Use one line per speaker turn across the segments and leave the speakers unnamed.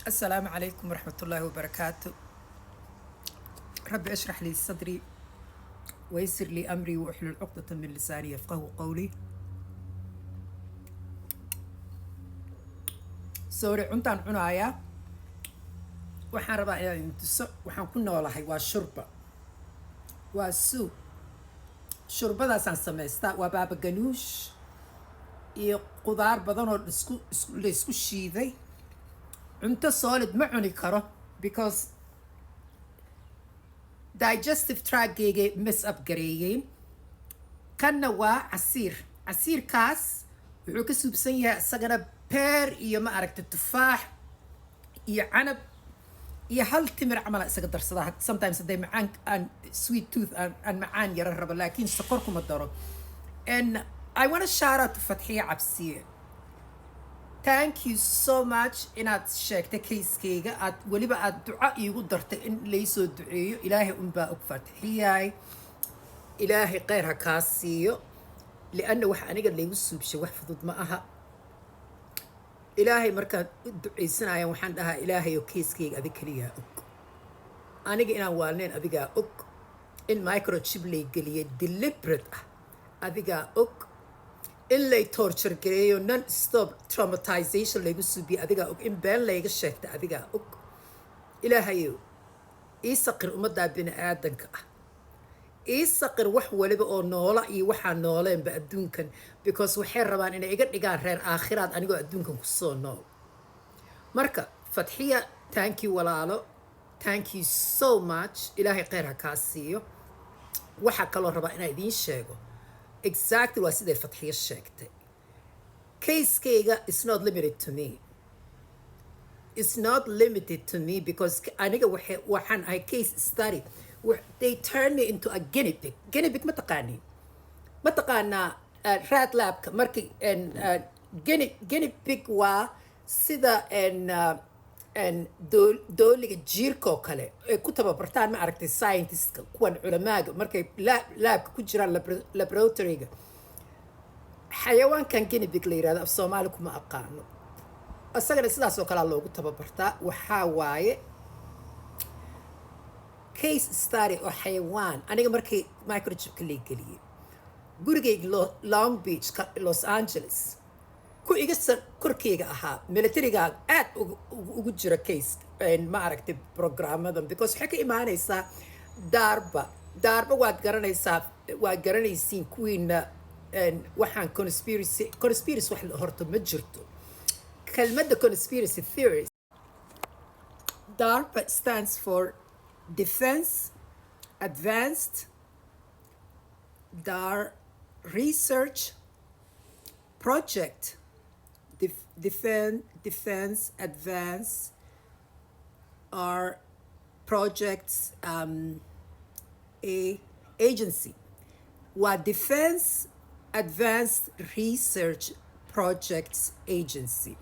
السلام عليكم ورحمة الله وبركاته. ربي اشرح لي صدري ويسر لي أمري واحلل عقدة من لساني يفقهوا قولي. سوري cuntaan cunaaya waxaan rabaa inaan tuso waxaan ku noolahay waa shurba waa soup shurbadaasaan samaystaa waa baaba ganuush iyo qudaar badan oo la isku shiiday cunto solid ma cuni karo because digestive tract-gayga mess up gareeyeen kanna waa casiirkaas wuxuu ka suubsan yahay isagana beer iyo ma aragta tufaax iyo canab iyo hal timir camal isaga darsadaa sometimes hadday macaan aan sweet tooth aan macaan yara rabo laakiin sokor kuma daro. And I want to shout out to Fathiya Cabsiye. Thank you so much inaad sheegtay kayskayga aad weliba aad duca iigu dartay in laysoo duceeyo ilaahay unbaa og Fathiyaay ilaahay kheyr ha kaa siiyo lianna wax aniga laygu suubshay wax fudud ma aha. ilaahay markaan u ducaysanayaan waxaan dhahaa ilaahayoo kayskayga adig keliyaa og aniga inaan waalneen adigaa og in microchip lay geliyay deliberate ah adigaa og in lay torture gareeyo non stop traumatization laygu suubiyo adigaa og in been layga sheegta adigaa og ilaahayow ii saqir ummaddaa bini aadanka ah ii saqir wax waliba oo noola iyo waxaa nooleenba adduunkan because waxay rabaan inay iga dhigaan reer aakhiraad anigoo adduunkan ku soo nool. marka Fathiya thank you walaalo thank you so much ilaahay kheyr ha kaa siiyo. waxaa kaloo rabaa inaan idiin sheego exactly waa siday Fathiya sheegtay kayskayga is not limited to me. It's not limited to me because aniga waxaan ahay case study. They turned me into a guinea pig. Guinea pig ma taqaanaa rat labka markii guinea pig waa sida dooliga jiirka oo kale ay ku tababartaan ma aragtay scientistka kuwan culamaaga markay laabka ku jiraan laboratoryga xayawaankan guinea pig la yirahdo af Soomaali kuma aqaano asagana sidaas oo kale loogu tababartaa waxaa waaye case study oo xayawaan aniga markii microchipka la geliyay gurigayga Long Beach Los Angeles ku iga korkeyga ahaa militariga aad ugu jira case ma aragtay programmadan because waxay ka imaanaysaa DARPA waad garanaysiin kuwiina waxaan conspiracy wax horta ma jirto kelmadda conspiracy theories. DARPA stands for Defense Advanced Research Project. Defense Advanced Projects agency. What Defense Advanced Research Projects Agency.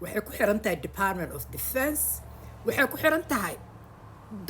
waxay ku xiran tahay Department of Defense. waxay ku xiran tahay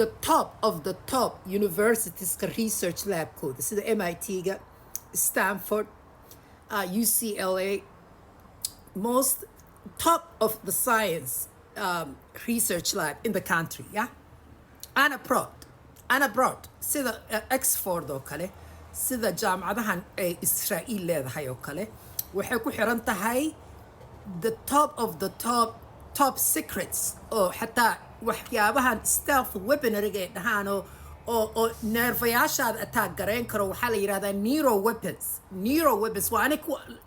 the top of the top universities research lab code sida MIT-ga Stanford UCLA most top of the science research lab in the country and abroad sida Oxford oo kale sida jaamacadahan ay Israa'iil leedahay oo kale waxay ku xiran tahay the top of the top secrets oo xataa waxyaabahan stealth weaponry ay dhahaan oo neerfayaashaada attack gareyn karo waxaa la yidhahdaa neuro weapons waa ani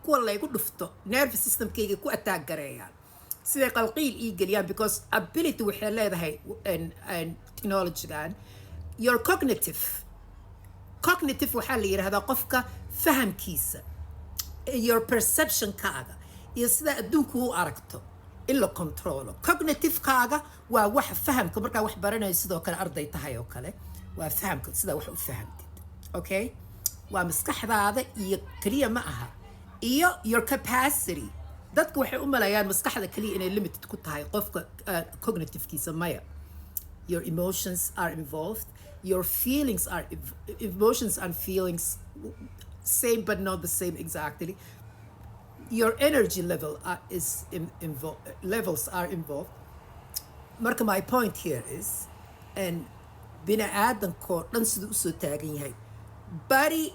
kuwa laygu dhufto nerve systemkayga ku attack gareeyaan siday qalqiil ii geliyaan because ability waxay leedahay technologygan your cognitive waxaa la yidhahdaa qofka fahamkiisa your perception-kaaga iyo sida adduunku u aragto in la controlo. Cognitive-kaaga waa wax fahamka markaa wax baranayso sidoo kale arday tahay oo kale waa fahamka sida wax u fahamtid okay waa maskaxdaada iyo kaliya ma aha iyo your capacity. dadku waxay u maleeyaan maskaxda kaliya inay limited ku tahay qofka cognitive-kiisa maya. Your emotions are involved, your feelings are emotions and feelings same but not the same exactly. Your energy level levels are involved. marka my point here is and bini aadankoo dhan siduu usoo taagan yahay body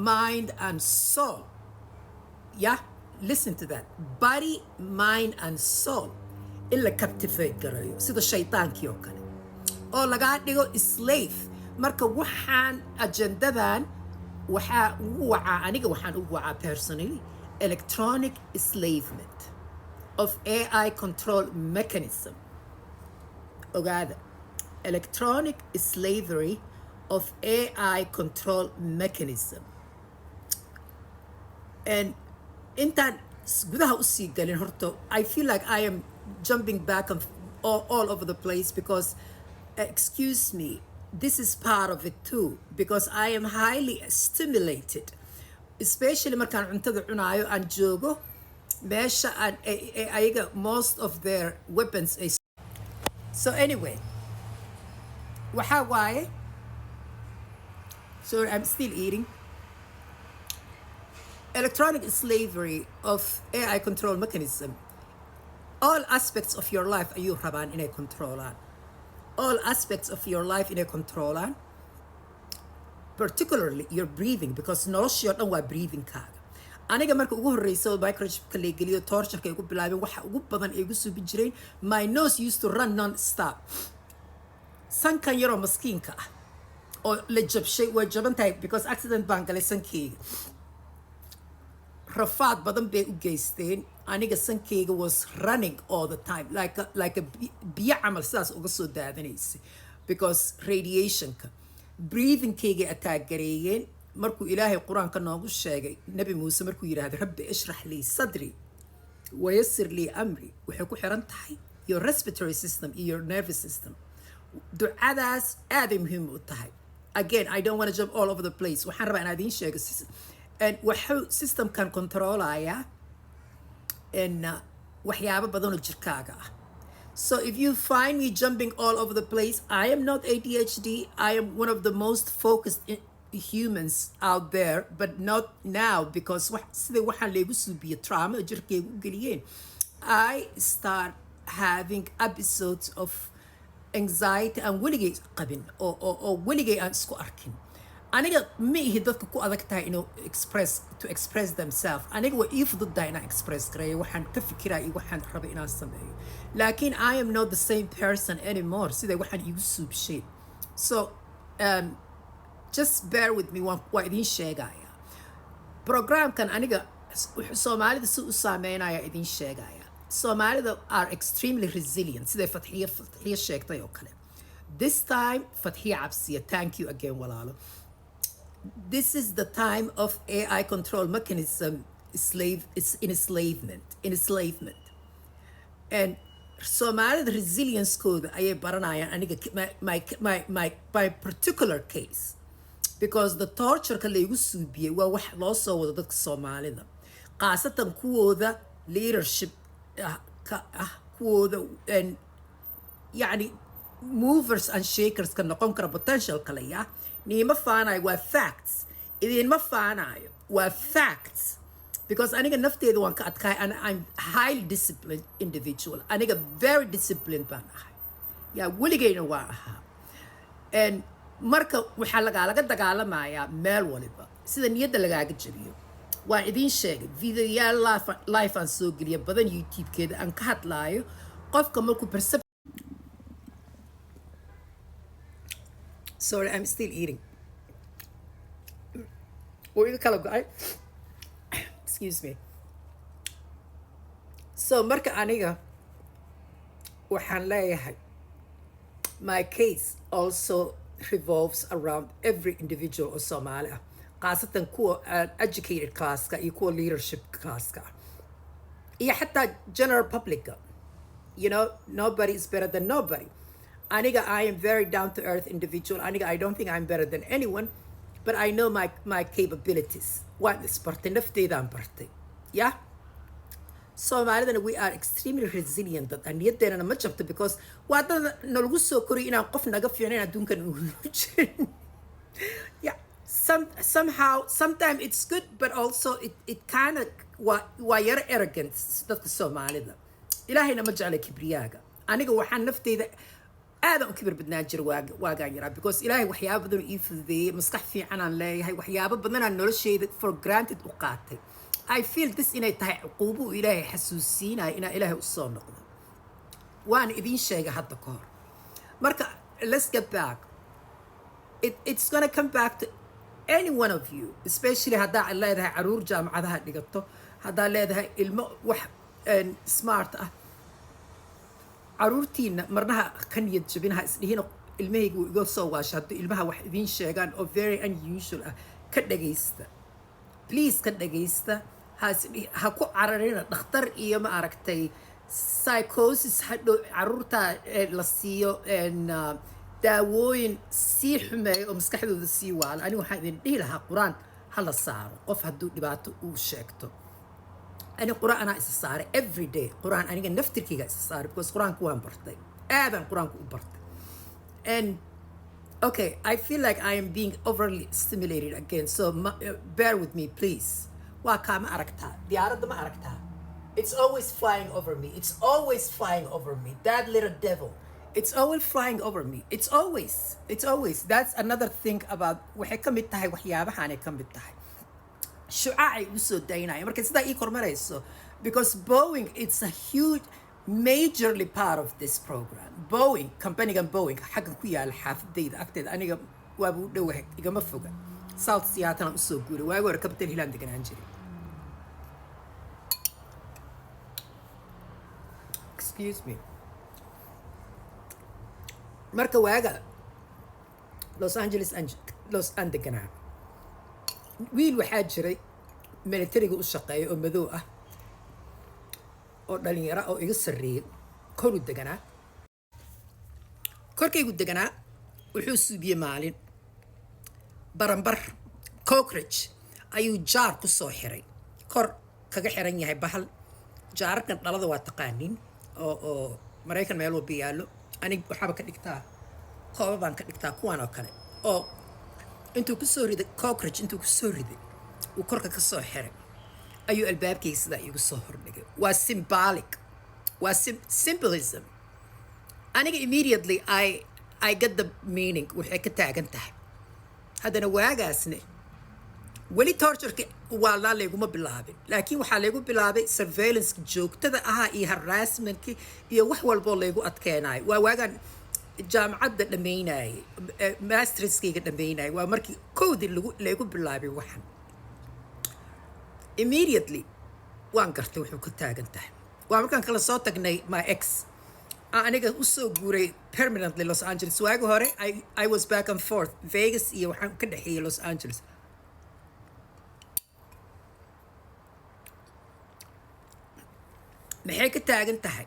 mind and soul yeah listen to that body mind and soul in la captivate garayo sida shaytaankii oo kale oo lagaa dhigo slave marka waxaan ajendadan waxaa ugu wacaa aniga waxaan ugu wacaa personally electronic enslavement of AI control mechanism ogaada electronic slavery of AI control mechanism and intaan gudaha usii galin horto I feel like I am jumping back and all over the place because excuse me this is part of it too because I am highly stimulated especially markaan cuntada cunaayo aan joogo meesha aan ayaga most of their weapons ay so anyway waxaa waaye sorry I'm still eating electronic slavery of AI control mechanism all aspects of your life ayuu rabaan inay controlaan all aspects of your life inay controlaan particularly your breathing because noloshii oo dhan waa breathingkaaga aniga marka ugu horreysa oo microchipka la geliyo tortureka ay ugu bilaabeen waxa ugu badan ay ugu suubi jireen my nose used to run non-stop sankan yaroo maskiinka ah oo la jabshay way jaban tahay because accident baan galay sankeyga rafaad badan bay u geysteen aniga sankeyga was running all the time like a biyo camal sidaas uga soo daadanaysay because radiationka breathingkeyga attack gareeyeen markuu ilaahay qur-aanka noogu sheegay nabi muuse markuu yidhaahday rabbi ishrax lii sadri wayasir lii amri waxay ku xiran tahay your respiratory system iyo your nervous system ducadaas aaday muhiim u tahay again I don't want to jump all over the place waxaan rabaa inaan idiin sheego and waxuu systemkan controlaya and waxyaabo badan oo jirkaaga ah so if you find me jumping all over the place I am not ADHD I am one of the most focused humans out there but not now because sida waxaan leegu suubiyo trauma jirkeygu u geliyeen I start having episodes of anxiety aan weligay qabin oo weligay aan isku arkin aniga ma ihi dadka ku adag tahay inuu express themselves aniga waa ii fududahay inaan express gareeyo waxaan ka fikiraa iyo waxaan raba inaan sameeyo laakiin I am not the same person anymore siday waxaan igu suubsheen so just bear with me waa idiin sheegaya programkan aniga soomaalida si u saameynaya idiin sheegaya soomaalida are extremely resilient siday fatxiyo sheegtay oo kale this time fatxiyo cabsiya thank you again walaalo this is the time of AI control mechanism enslavement and soomaalida resilience-kooda ayay baranayaan aniga my particular case because the tortureka laygu suubiyey waa wax loo soo wado dadka soomaalida khaasatan kuwooda leadership ka ah kuwooda yani movers and shakers ka noqon kara potential kale ya niima faanayo waa facts idinma faanayo waa facts because aniga nafteeda waan ka adkaay and I'm highly disciplined individual aniga very disciplined baan ahay yaa weligayna waa ahaa and marka waxaa laga dagaalamayaa meel waliba sida niyadda lagaaga jabiyo waan idiin sheegay videoyaal live aan soo geliya badan YouTube-keeda aan ka hadlaayo qofka markuu sorry I'm still eating excuse me so marka aniga waxaan leeyahay my case also revolves around every individual oo Soomaali ah khaasatan kuwa educated classka iyo kuwa leadership classka iyo xataa general publica you know nobody is better than nobody aniga I am very down to earth individual aniga I don't think I'm better than anyone but I know my capabilities waan isbartay nafteedaan bartay yeah Soomaalidana we are extremely resilient dad niyadeena ma jabto because waa dad nalagu soo koriyo inaan qof naga fiicnayn adduunkan uu jirin yeah somehow sometimes it's good but also it kind of waa yara arrogant dadka Soomaalida ilaahayna ma jecla kibriyaaga aniga waxaan nafteyda aadan u kibir badnaan jira waagaan yaraa because ilaahay waxyaabo badan ii fududeeyey maskax fiicanaan leeyahay waxyaabo badanaan nolosheyda for granted u qaatay I feel this inay tahay cuquubo ilaahay xasuusiinaya inaa ilaahay u soo noqdo waan idiin sheegay hadda ka hor marka let's get back it's gonna come back to any one of you especially haddaa leedahay caruur jaamacadaha dhigato haddaa leedahay ilmo wax smart ah caruurtiina marnaha ka niyad jabinaha isdhihina ilmahaygu iga soo waasha hadduu ilmaha wax idiin sheegaan oo very unusual ah ka dhagaysta please ka dhagaysta ha ku cararina dhakhtar iyo ma aragtay psychosis hadhow caruurtaa la siiyo daawooyin sii xumeeya oo maskaxdooda sii waala aniga waxaan idin dhihi lahaa qur-aan ha la saaro qof hadduu dhibaato uu sheegto أنا قرآن أنا إستسارة every day قرآن أنا نفتر كيجا إستسارة because قرآن كوان برتاي أبدا قرآن كوان برتاي and okay I feel like I am being overly stimulated again so bear with me please وكام أركتها دي عرض ما أركتها it's always flying over me it's always flying over me that little devil it's always flying over me it's always that's another thing about وحكم التهاي وحيابها أنا كم التهاي شعاعي وسو دايناي marka sida ii kormarayso because Boeing it's a huge majorly part of this program Boeing company-gan Boeing xagga ku yaal xaafadayda agteeda aniga waaba u dhowahay igama foga South Seattle u soo guuray waagi hore Capital Hill aan deganaan jiray excuse me marka waaga Los Angeles deganaa wiil waxaa jiray militariga u shaqeeya oo madow ah oo dhalinyaro oo iga sarreeyay koru deganaa korkaygu deganaa wuxuu suubiyey maalin baranbar cockroach ayuu jaar ku soo xiray kor kaga xiran yahay bahal jaararkan dhalada waa taqaanin oo Maraykan meel walba yaallo aniga waxaaba ka dhigtaa kooba baan ka dhigtaa kuwan oo kale oo intuu ku soo riday cockroach intuu ku soo riday uu korka ka soo xiray ayuu albaabkayga sidaa igu soo hordhigay waa symbolic waa symbolism aniga immediately I get the meaning waxay ka taagan tahay haddana waagaasne weli tortureka waa laa layguma bilaabin laakiin waxaa laygu bilaabay surveillance joogtada ahaa iyo harassmentka iyo wax walboo laygu adkeenaayo waa waagaan jaamacadda dhammaynayay masterskayga dhammaynayay waa markii kowdii laygu bilaabay waxan immediately waan gartay wuxuu ka taagan tahay waa markaan kala soo tagnay my ex aniga u soo guuray permanently Los Angeles waagi hore I was back and forth Vegas iyo waxaan ka dhexeeyay Los Angeles maxay ka taagan tahay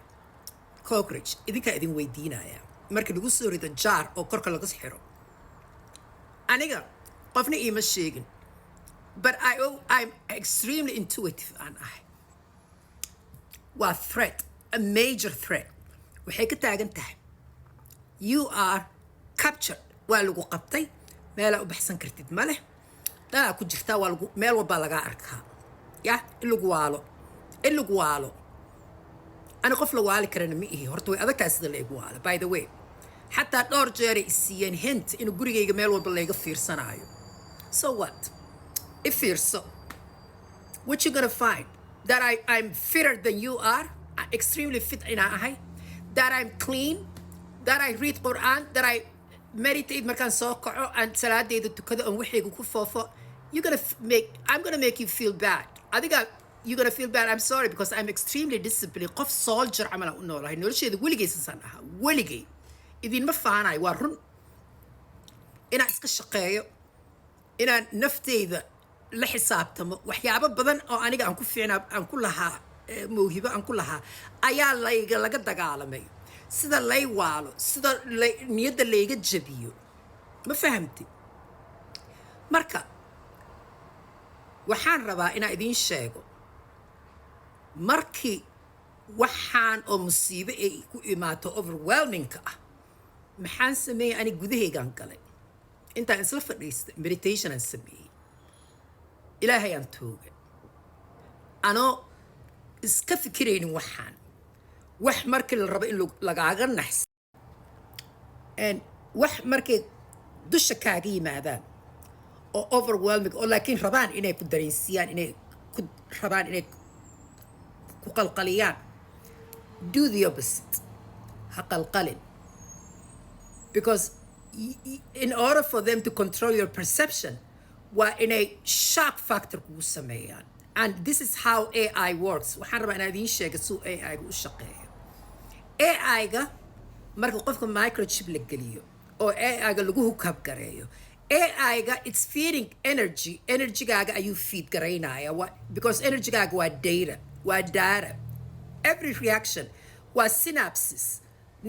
cockroach idinkaa idin weydiinaya markii lagu soo rido jaar oo korka laga xiro aniga qofna iima sheegin but I'm extremely intuitive aan ahay waa threat a major threat waxay ka taagan tahay you are captured waa lagu qabtay meelaa u baxsan kartid ma leh dhalaa ku jirtaa waa meel walbaa lagaa arkaa yah in lagu waalo أنا قفل والي كرنا مئة هرتوي هذا كاس ذا ليجو على by the way حتى دور جاري السيان هنت إنه قريجي جمال وبلاقي فير صناعي so what if you're so what you gonna find that I'm fitter than you are extremely fit in I that I'm clean that I read Quran that I meditate مركان ساقع and صلاة day the كذا وحي يقول فوفا I'm gonna make you feel bad I think you're gonna feel bad I'm sorry because I'm extremely disciplined قف soldier عمله إنه الله إنه الشيء ده ولقي سنها ولقي إذا ما فانا يورن إن أسك الشقاية إن نفتي ذا لحساب تم وحيابا بدن أو أنا عن كفينا عن كلها موهبة عن كلها أيا لا يجلق دجالمي سيدا لا يوالو سيدا نيد اللي يجد جبيو ما فهمتي مركا وحان ربا إن إذين شايقو markii waxaan oo musiibo ay ku imaato overwhelming ah maxaan sameeyay ani gudahaygaan galay intaan isla fadhiistay meditation aan sameeyay ilaahay aan toogay anoo iska fikiraynin waxaan wax markii la rabo in lagaaga naxs wax markay dusha kaaga yimaadaan oo overwhelming oo laakiin rabaan inay ku dareensiiyaan inay ku rabaan inay ku qalqaliyaan do the opposite ha qalqalin because in order for them to control your perception waa inay shock factor kugu sameeyaan and this is how AI works waxaan rabaa inaan idiin sheega suu AI-ga u shaqeeyo AI-ga marka qofka microchip la geliyo oo AI-ga lagu hukab gareeyo AI-ga it's feeding energygaaga ayuu feed garaynaya because energygaaga waa data every reaction waa synapses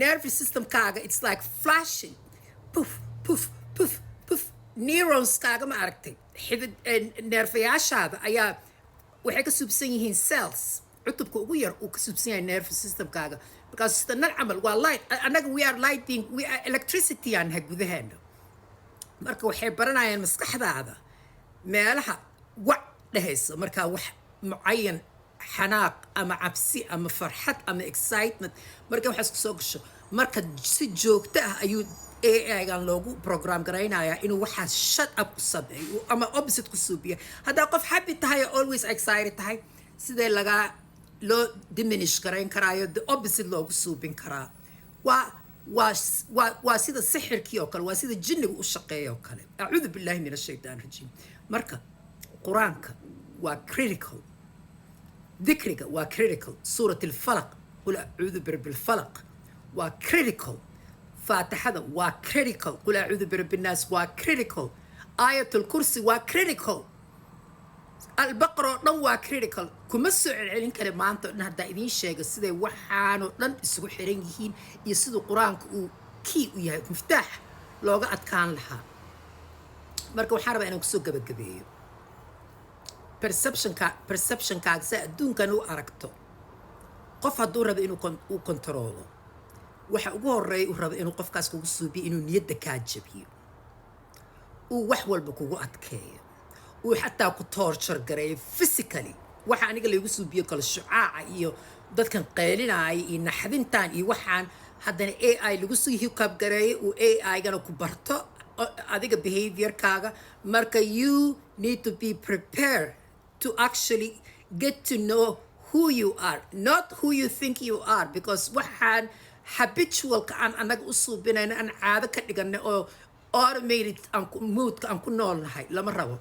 nervous systemkaaga it's like flashing poof poof poof poof neuronskaaga ma aragtay xidid neerfayaashaada ayaa waxay ka subsan yihiin cells cutubka ugu yar uu ka subsan yahay nervous systemkaaga because sidanal camal waa light annaga we are electricity aan nahay gudaheena marka waxay baranayaan maskaxdaada meelaha wac dhehayso markaa wax mucayan xanaaq ama cabsi ama farxad ama excitement marka waxaas ku soo gasho marka si joogto ah ayuu AI-gan loogu program garaynayaa inuu waxaas shut up ku sameeyo ama opposite ku suubiya haddaa qof happy tahay oo always excited tahay sidee lagaa loo diminish garayn karaayo the opposite loogu suubin karaa waa sida sixirkii oo kale waa sida jinniga u shaqeeya oo kale acuudu billahi min ashaytaan rajiim marka qur-aanka waa critical dikriga waa critical suurat alfalaq qul acuudu birabbilfalaq waa critical faatixada waa critical qul acuudu birabbilnaas waa critical aayatul kursi waa critical albaqara oo dhan waa critical kuma soo celcelin kale maanta oo dhan haddaa idiin sheega siday waxaanoo dhan isugu xiran yihiin iyo siduu qur-aanka uu kii u yahay miftaax looga adkaan lahaa marka waxaan rabaa inaan kusoo gabagabeeyo perceptionkaaga saa adduunkan u aragto qof hadduu rabo inuu kontaroolo waxa ugu horeeya uu rabo inuu qofkaas kugu suubiyo inuu niyadda kaa jabiyo uu wax walba kugu adkeeyo uu xataa ku torture gareeyo physically waxa aniga laygu suubiyo kale shucaaca iyo dadkan qeylinaaya iyo naxdintan iyo waxaan haddana AI lagu soo hikab gareeyo uu AI-gana ku barto adiga behaviorkaaga marka you need to be prepared to actually get to know who you are not who you think you are because waxaan habitualka aan anaga u suubinayna aan caado ka dhiganay oo automated moodka aan ku noolnahay lama rabo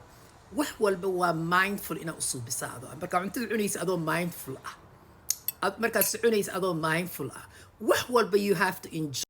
wax walba waa mindful inaa u suubisaado markaa cuntada cunaysa adoo mindful ah markaa soconaysa adoo mindful ah wax walba you have to enjoy